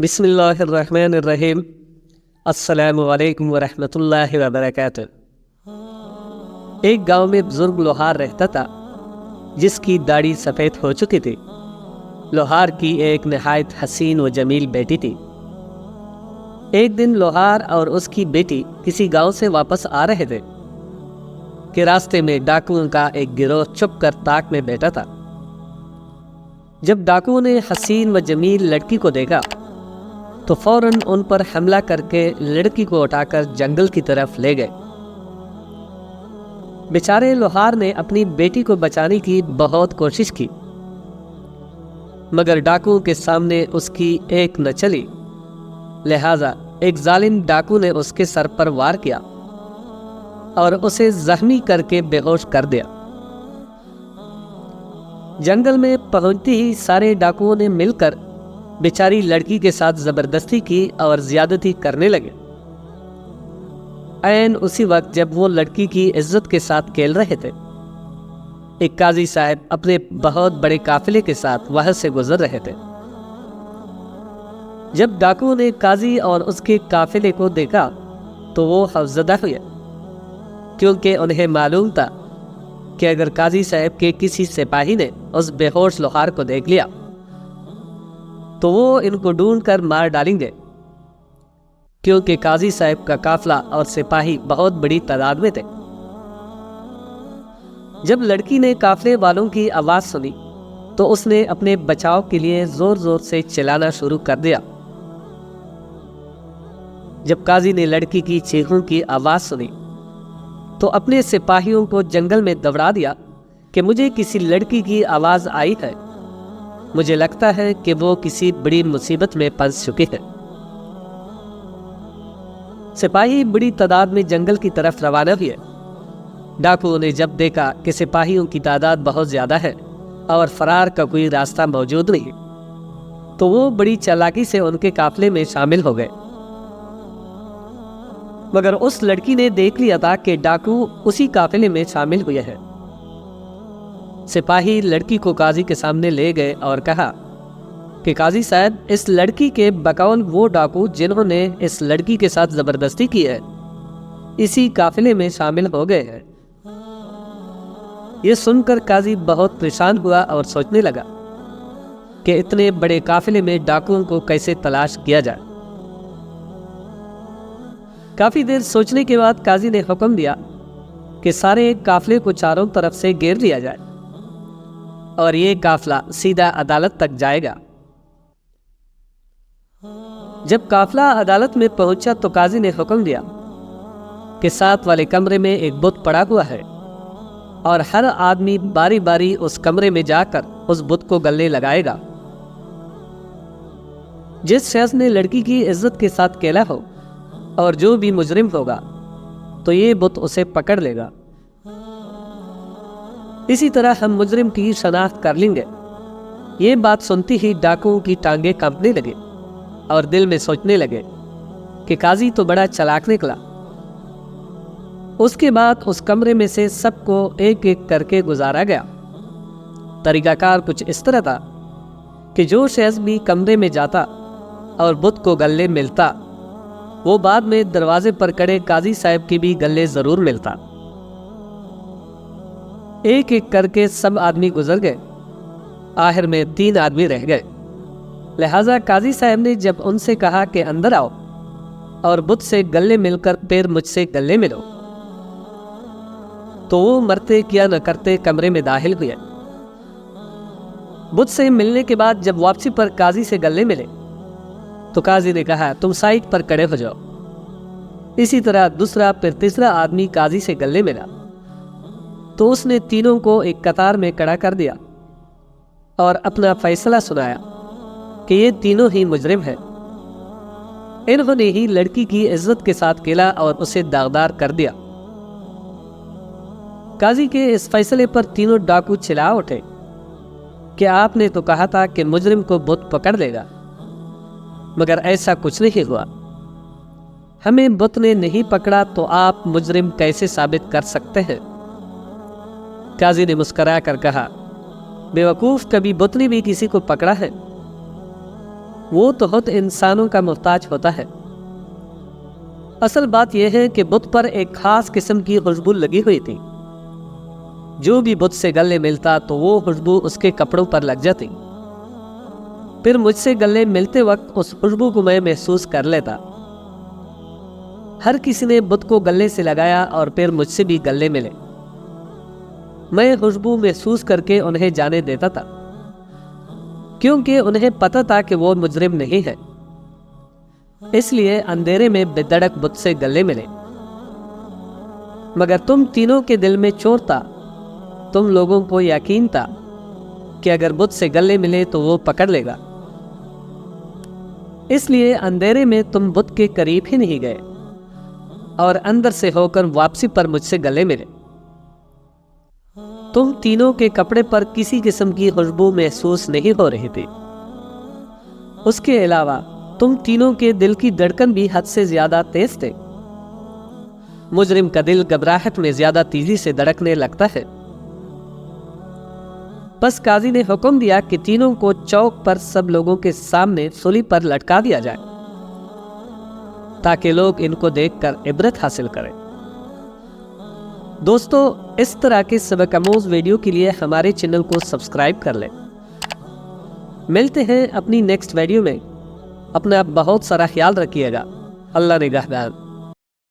بسم اللہ الرحمن الرحیم۔ السلام علیکم ورحمۃ اللہ وبرکاتہ۔ ایک گاؤں میں بزرگ لوہار رہتا تھا جس کی داڑھی سفید ہو چکی تھی۔ لوہار کی ایک نہایت حسین و جمیل بیٹی تھی۔ ایک دن لوہار اور اس کی بیٹی کسی گاؤں سے واپس آ رہے تھے کہ راستے میں ڈاکوؤں کا ایک گروہ چھپ کر تاک میں بیٹھا تھا۔ جب ڈاکوؤں نے حسین و جمیل لڑکی کو دیکھا تو فوراً ان پر حملہ کر کے لڑکی کو اٹھا کر جنگل کی طرف لے گئے۔ بیچارے لوہار نے اپنی بیٹی کو بچانے کی بہت کوشش کی، مگر ڈاکوؤں کے سامنے اس کی ایک نہ چلی، لہذا ایک ظالم ڈاکو نے اس کے سر پر وار کیا اور اسے زخمی کر کے بے ہوش کر دیا۔ جنگل میں پہنچتے ہی سارے ڈاکوؤں نے مل کر بیچاری لڑکی کے ساتھ زبردستی کی اور زیادتی کرنے لگے۔ عین اسی وقت جب وہ لڑکی کی عزت کے ساتھ کھیل رہے تھے، ایک قاضی صاحب اپنے بہت بڑے قافلے کے ساتھ وہاں سے گزر رہے تھے۔ جب ڈاکوؤں نے قاضی اور اس کے قافلے کو دیکھا تو وہ خوفزدہ ہوئے، کیونکہ انہیں معلوم تھا کہ اگر قاضی صاحب کے کسی سپاہی نے اس بے ہوش لوہار کو دیکھ لیا تو وہ ان کو ڈھونڈ کر مار ڈالیں گے، کیونکہ قاضی صاحب کا قافلہ اور سپاہی بہت بڑی تعداد میں تھے۔ جب لڑکی نے قافلے والوں کی آواز سنی تو اس نے اپنے بچاؤ کے لیے زور زور سے چلانا شروع کر دیا۔ جب قاضی نے لڑکی کی چیخوں کی آواز سنی تو اپنے سپاہیوں کو جنگل میں دوڑا دیا کہ مجھے کسی لڑکی کی آواز آئی ہے، مجھے لگتا ہے کہ وہ کسی بڑی مصیبت میں پھنس چکی ہے۔ سپاہی بڑی تعداد میں جنگل کی طرف روانہ ہوئے۔ ڈاکوؤں نے جب دیکھا کہ سپاہیوں کی تعداد بہت زیادہ ہے اور فرار کا کوئی راستہ موجود نہیں، تو وہ بڑی چالاکی سے ان کے قافلے میں شامل ہو گئے۔ مگر اس لڑکی نے دیکھ لیا تھا کہ ڈاکو اسی قافلے میں شامل ہوئے ہیں۔ سپاہی لڑکی کو قاضی کے سامنے لے گئے اور کہا کہ قاضی صاحب، اس لڑکی کے بقول وہ ڈاکو جنہوں نے اس لڑکی کے ساتھ زبردستی کی ہے اسی قافلے میں شامل ہو گئے ہیں۔ یہ سن کر قاضی بہت پریشان ہوا اور سوچنے لگا کہ اتنے بڑے قافلے میں ڈاکوؤں کو کیسے تلاش کیا جائے۔ کافی دیر سوچنے کے بعد قاضی نے حکم دیا کہ سارے قافلے کو چاروں طرف سے گھیر لیا جائے اور یہ قافلہ سیدھا عدالت تک جائے گا۔ جب قافلہ عدالت میں پہنچا تو قاضی نے حکم دیا کہ ساتھ والے کمرے میں ایک بت پڑا ہوا ہے اور ہر آدمی باری باری اس کمرے میں جا کر اس بت کو گلے لگائے گا۔ جس شخص نے لڑکی کی عزت کے ساتھ کھیلا ہو اور جو بھی مجرم ہوگا تو یہ بت اسے پکڑ لے گا۔ اسی طرح ہم مجرم کی شناخت کر لیں گے۔ یہ بات سنتی ہی ڈاکوؤں کی ٹانگیں کانپنے لگے اور دل میں سوچنے لگے کہ قاضی تو بڑا چالاک نکلا۔ اس کے بعد اس کمرے میں سے سب کو ایک ایک کر کے گزارا گیا۔ طریقہ کار کچھ اس طرح تھا کہ جو شخص بھی کمرے میں جاتا اور بت کو گلے ملتا، وہ بعد میں دروازے پر کھڑے قاضی صاحب کی بھی گلے ضرور ملتا۔ ایک ایک کر کے سب آدمی گزر گئے، آخر میں 3 آدمی رہ گئے۔ لہٰذا قاضی صاحب نے جب ان سے کہا کہ اندر آؤ اور بت سے گلے مل کر پھر مجھ سے گلے ملو، تو وہ مرتے کیا نہ کرتے کمرے میں داخل ہوئے۔ بت سے ملنے کے بعد جب واپسی پر قاضی سے گلے ملے تو قاضی نے کہا تم سائٹ پر کھڑے ہو جاؤ۔ اسی طرح دوسرا پھر تیسرا آدمی قاضی سے گلے ملا تو اس نے تینوں کو ایک قطار میں کھڑا کر دیا اور اپنا فیصلہ سنایا کہ یہ تینوں ہی مجرم ہیں۔ انہوں نے ہی لڑکی کی عزت کے ساتھ کھیلا اور اسے داغدار کر دیا۔ قاضی کے اس فیصلے پر تینوں ڈاکو چلا اٹھے کہ آپ نے تو کہا تھا کہ مجرم کو بت پکڑ لے گا، مگر ایسا کچھ نہیں ہوا۔ ہمیں بت نے نہیں پکڑا تو آپ مجرم کیسے ثابت کر سکتے ہیں؟ قاضی نے مسکرا کر کہا، بے وقوف، کبھی بت نے بھی کسی کو پکڑا ہے؟ وہ تو خود انسانوں کا محتاج ہوتا ہے۔ اصل بات یہ ہے کہ بت پر ایک خاص قسم کی خوشبو لگی ہوئی تھی۔ جو بھی بت سے گلے ملتا تو وہ خوشبو اس کے کپڑوں پر لگ جاتی۔ پھر مجھ سے گلے ملتے وقت اس خوشبو کو میں محسوس کر لیتا۔ ہر کسی نے بت کو گلے سے لگایا اور پھر مجھ سے بھی گلے ملے۔ میں خوشبو محسوس کر کے انہیں جانے دیتا تھا، کیونکہ انہیں پتہ تھا کہ وہ مجرم نہیں ہے، اس لیے اندھیرے میں بے دھڑک بت سے گلے ملے۔ مگر تم تینوں کے دل میں چور تھا۔ تم لوگوں کو یقین تھا کہ اگر بت سے گلے ملے تو وہ پکڑ لے گا، اس لیے اندھیرے میں تم بت کے قریب ہی نہیں گئے اور اندر سے ہو کر واپسی پر مجھ سے گلے ملے۔ تم تینوں کے کپڑے پر کسی قسم کی خوشبو محسوس نہیں ہو رہی تھی۔ اس کے علاوہ تم تینوں کے دل کی دھڑکن بھی حد سے زیادہ تیز تھے۔ مجرم کا دل گھبراہٹ میں زیادہ تیزی سے دھڑکنے لگتا ہے۔ بس قاضی نے حکم دیا کہ تینوں کو چوک پر سب لوگوں کے سامنے سولی پر لٹکا دیا جائے، تاکہ لوگ ان کو دیکھ کر عبرت حاصل کریں۔ دوستو، اس طرح کے سبق آموز ویڈیو کے لیے ہمارے چینل کو سبسکرائب کر لیں۔ ملتے ہیں اپنی نیکسٹ ویڈیو میں۔ اپنا بہت سارا خیال رکھیے گا۔ اللہ نگہبان۔